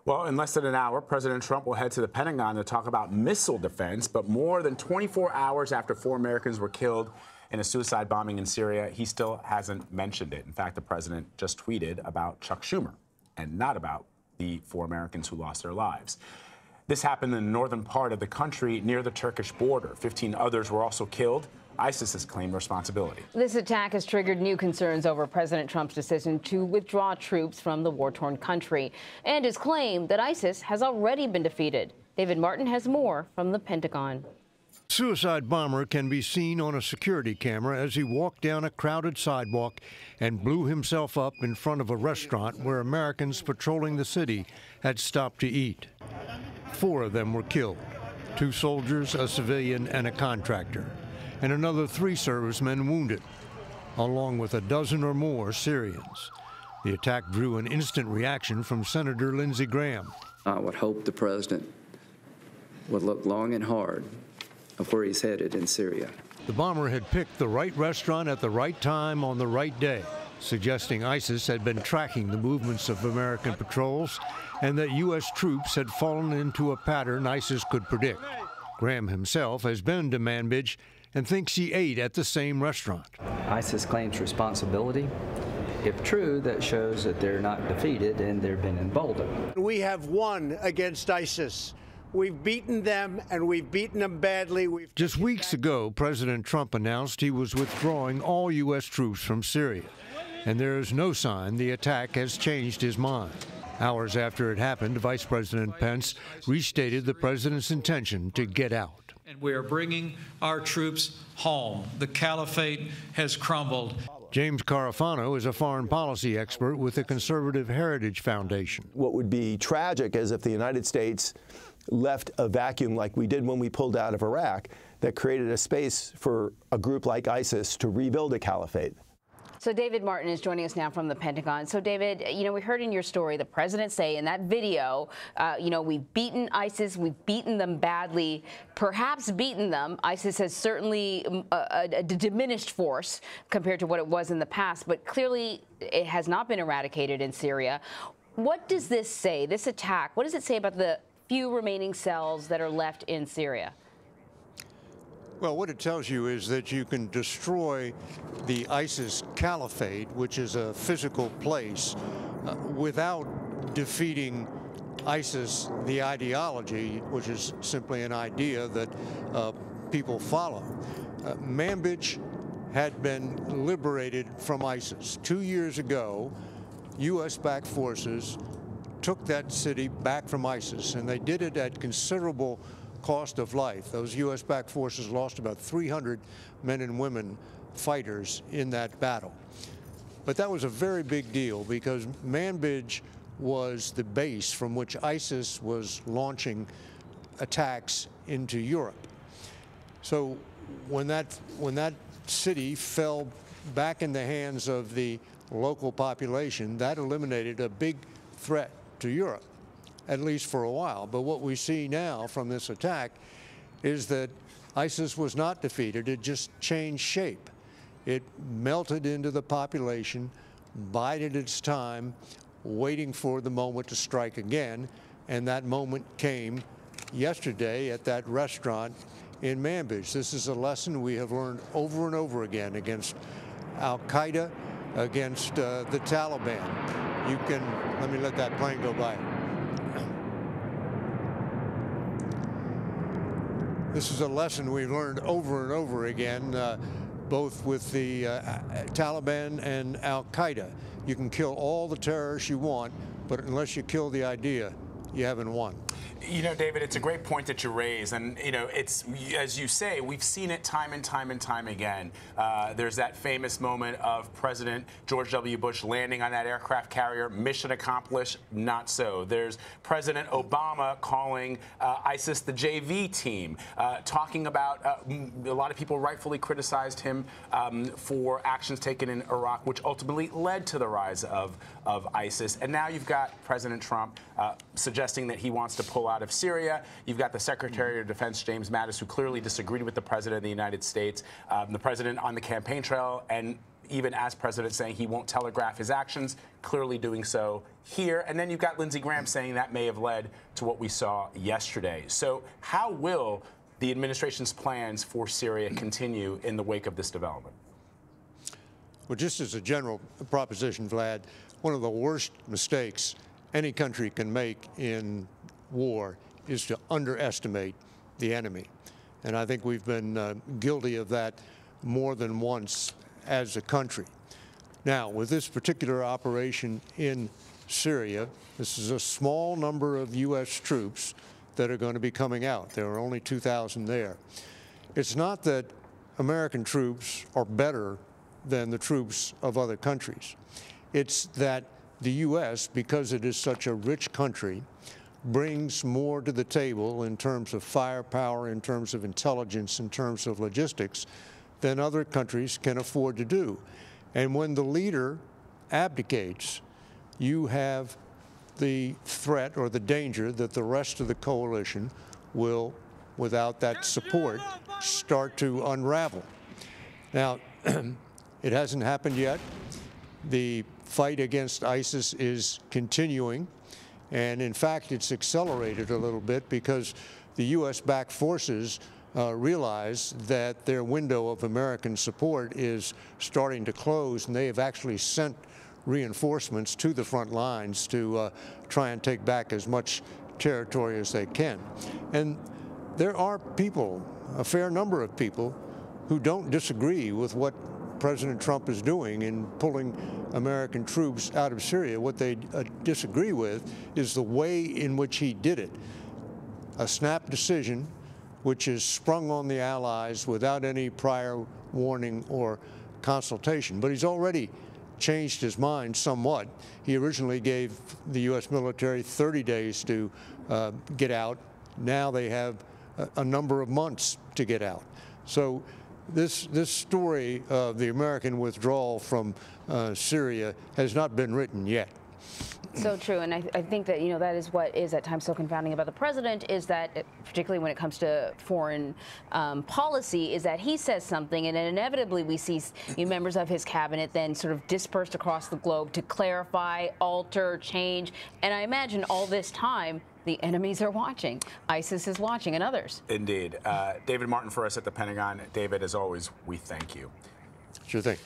Well, in less than an hour, President Trump will head to the Pentagon to talk about missile defense. But more than 24 hours after 4 Americans were killed in a suicide bombing in Syria, he still hasn't mentioned it. In fact, the president just tweeted about Chuck Schumer and not about the 4 Americans who lost their lives. This happened in the northern part of the country near the Turkish border. 15 others were also killed. ISIS has claimed responsibility. This attack has triggered new concerns over President Trump's decision to withdraw troops from the war-torn country and his claim that ISIS has already been defeated. David Martin has more from the Pentagon. Suicide bomber can be seen on a security camera as he walked down a crowded sidewalk and blew himself up in front of a restaurant where Americans patrolling the city had stopped to eat. 4 of them were killed, 2 soldiers, a civilian, and a contractor, and another 3 servicemen wounded, along with a dozen or more Syrians. The attack drew an instant reaction from Senator Lindsey Graham. I would hope the president would look long and hard of where he's headed in Syria. The bomber had picked the right restaurant at the right time on the right day, suggesting ISIS had been tracking the movements of American patrols and that U.S. troops had fallen into a pattern ISIS could predict. Graham himself has been to Manbij and thinks he ate at the same restaurant. ISIS claims responsibility. If true, that shows that they're not defeated and they've been emboldened. We have won against ISIS. We've beaten them, and we've beaten them badly. Just weeks ago, President Trump announced he was withdrawing all U.S. troops from Syria, and there is no sign the attack has changed his mind. Hours after it happened, Vice President Pence restated the president's intention to get out. And we are bringing our troops home. The caliphate has crumbled. James Carafano is a foreign policy expert with the Conservative Heritage Foundation. What would be tragic is if the United States left a vacuum like we did when we pulled out of Iraq that created a space for a group like ISIS to rebuild a caliphate. So David Martin is joining us now from the Pentagon. So David, we heard in your story the president say in that video, we've beaten ISIS, we've beaten them badly, perhaps beaten them. ISIS has certainly a diminished force compared to what it was in the past, but clearly it has not been eradicated in Syria. What does this say, this attack, what does it say about the few remaining cells that are left in Syria? Well, what it tells you is that you can destroy the ISIS caliphate, which is a physical place, without defeating ISIS, the ideology, which is simply an idea that people follow. Manbij had been liberated from ISIS. 2 years ago, U.S.-backed forces took that city back from ISIS, and they did it at considerable cost of life. Those U.S.-backed forces lost about 300 men and women fighters in that battle. But that was a very big deal because Manbij was the base from which ISIS was launching attacks into Europe. So when that city fell back in the hands of the local population, that eliminated a big threat to Europe, at least for a while. But what we see now from this attack is that ISIS was not defeated. It just changed shape. It melted into the population, bided its time, waiting for the moment to strike again. And that moment came yesterday at that restaurant in Manbij. This is a lesson we have learned over and over again against al-Qaeda, against the Taliban. Let me let that plane go by. This is a lesson we've learned over and over again, both with the Taliban and al-Qaeda. You can kill all the terrorists you want, but unless you kill the idea, you haven't won. David, it's a great point that you raise, and it's, as you say, we've seen it time and time and time again. There's that famous moment of President George W. Bush landing on that aircraft carrier, mission accomplished, not so. There's President Obama calling ISIS the JV team, talking about a lot of people rightfully criticized him for actions taken in Iraq, which ultimately led to the rise of ISIS. And now you've got President Trump suggesting that he wants to pull out of Syria. You've got the Secretary of Defense, James Mattis, who clearly disagreed with the President of the United States, the President on the campaign trail, and even as president saying he won't telegraph his actions, clearly doing so here. And then you've got Lindsey Graham saying that may have led to what we saw yesterday. So how will the administration's plans for Syria continue in the wake of this development? Well, just as a general proposition, Vlad, one of the worst mistakes any country can make in war is to underestimate the enemy. And I think we've been guilty of that more than once as a country. Now, with this particular operation in Syria, this is a small number of U.S. troops that are going to be coming out. There are only 2,000 there. It's not that American troops are better than the troops of other countries. It's that the U.S., because it is such a rich country, brings more to the table in terms of firepower, in terms of intelligence, in terms of logistics than other countries can afford to do. And when the leader abdicates, you have the threat or the danger that the rest of the coalition will, without that support, start to unravel. Now, it hasn't happened yet. The fight against ISIS is continuing. And in fact, it's accelerated a little bit because the U.S.-backed forces realize that their window of American support is starting to close, and they have actually sent reinforcements to the front lines to try and take back as much territory as they can. And there are people, a fair number of people, who don't disagree with what President Trump is doing in pulling American troops out of Syria. What they disagree with is the way in which he did it. A snap decision which is sprung on the allies without any prior warning or consultation. But he's already changed his mind somewhat. He originally gave the U.S. military 30 days to get out. Now they have a number of months to get out. So this story of the American withdrawal from Syria has not been written yet. So true, and I think that, you know, that is what is at times so confounding about the president, is that, particularly when it comes to foreign policy, is that he says something, and then inevitably we see members of his cabinet then sort of dispersed across the globe to clarify, alter, change, and I imagine all this time the enemies are watching. ISIS is watching, and others. Indeed. David Martin for us at the Pentagon. David, as always, we thank you. Sure thing.